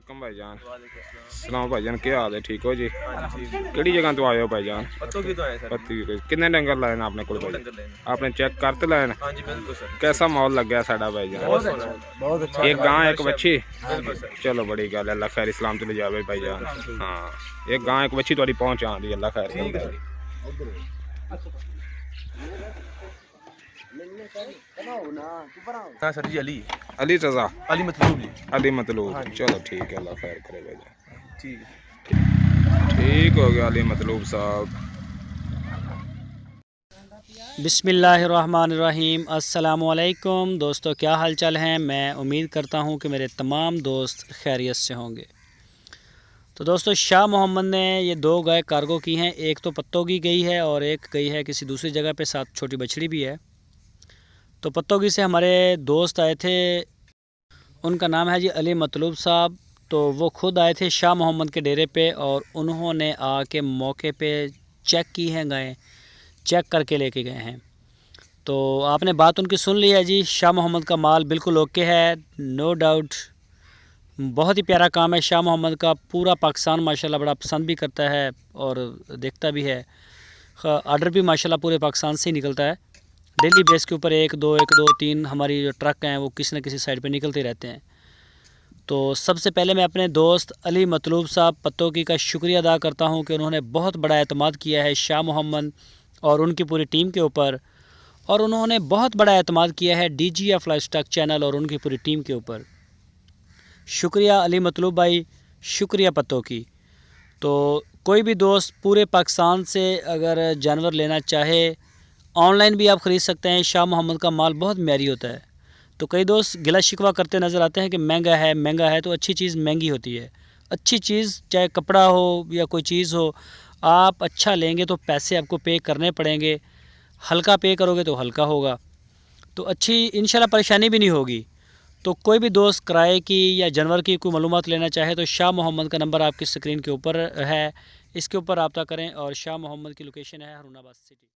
वालेकुम भाईजान। सलाम भाईजान, क्या हाल है? ठीक हो जी? केड़ी जगह तो आए हो भाईजान? पत्तों की तो आए सर। पत्ती कितने डंगर लाए आपने कोल भाई? आपने चेक करते लाए? हाँ जी बिल्कुल सर। कैसा माहौल लग गया साडा भाईजान? बहुत अच्छा। एक गां एक बच्ची? बिल्कुल सर। चलो बड़ी गल है, अल्लाह खैर इस्लाम तो ले जावे भाईजान। हाँ, एक गां एक बच्ची तुहाडी पहुंच आंदी, अल्लाह खैर करे। हाँ सर जी, अली अली रजा, अली मतलूब जी। अली मतलूब। हाँ चलो ठीक है, अल्लाह खैर करे भाईजान। ठीक है। ठीक हो गया अली मतलूब साहब। बिस्मिल्लाहिर्रहमानिर्रहीम। अस्सलामुअलैकुम दोस्तों, क्या हाल चाल हैं? मैं उम्मीद करता हूं कि मेरे तमाम दोस्त खैरियत से होंगे। तो दोस्तों, शाह मोहम्मद ने ये 2 गाय कार्गो की हैं। एक तो पत्तोगी गई है और एक गई है किसी दूसरी जगह पे, साथ छोटी बछड़ी भी है। तो पत्तोगी से हमारे दोस्त आए थे, उनका नाम है जी अली मतलूब साहब। तो वो खुद आए थे शाह मोहम्मद के डेरे पे और उन्होंने आके मौके पे चेक की हैं गायें, चेक करके लेके गए हैं। तो आपने बात उनकी सुन ली है जी। शाह मोहम्मद का माल बिल्कुल ओके है, नो डाउट। बहुत ही प्यारा काम है शाह मोहम्मद का। पूरा पाकिस्तान माशाल्लाह बड़ा पसंद भी करता है और देखता भी है। आर्डर भी माशाल्लाह पूरे पाकिस्तान से ही निकलता है। डेली बेस के ऊपर 1 2 3 हमारी जो ट्रक हैं वो किसी न किसी साइड पे निकलते रहते हैं। तो सबसे पहले मैं अपने दोस्त अली मतलूब साहब पत्तोगी का शुक्रिया अदा करता हूँ कि उन्होंने बहुत बड़ा एतमाद किया है शाह मोहम्मद और उनकी पूरी टीम के ऊपर, और उन्होंने बहुत बड़ा एतमाद किया है DGF लाइफस्टाइल चैनल और उनकी पूरी टीम के ऊपर। शुक्रिया अली मतलूब भाई, शुक्रिया पत्तोगी। तो कोई भी दोस्त पूरे पाकिस्तान से अगर जानवर लेना चाहे, ऑनलाइन भी आप ख़रीद सकते हैं। शाह मोहम्मद का माल बहुत म्यारी होता है। तो कई दोस्त गिला शिकवा करते नज़र आते हैं कि महंगा है महंगा है। तो अच्छी चीज़ महंगी होती है। अच्छी चीज़ चाहे कपड़ा हो या कोई चीज़ हो, आप अच्छा लेंगे तो पैसे आपको पे करने पड़ेंगे। हल्का पे करोगे तो हल्का होगा, तो अच्छी इंशाल्लाह परेशानी भी नहीं होगी। तो कोई भी दोस्त किराए की या जानवर की कोई मालूमात लेना चाहे तो शाह मोहम्मद का नंबर आपकी स्क्रीन के ऊपर है, इसके ऊपर रब्ता करें। और शाह मोहम्मद की लोकेशन है हरुणाबाद सिटी।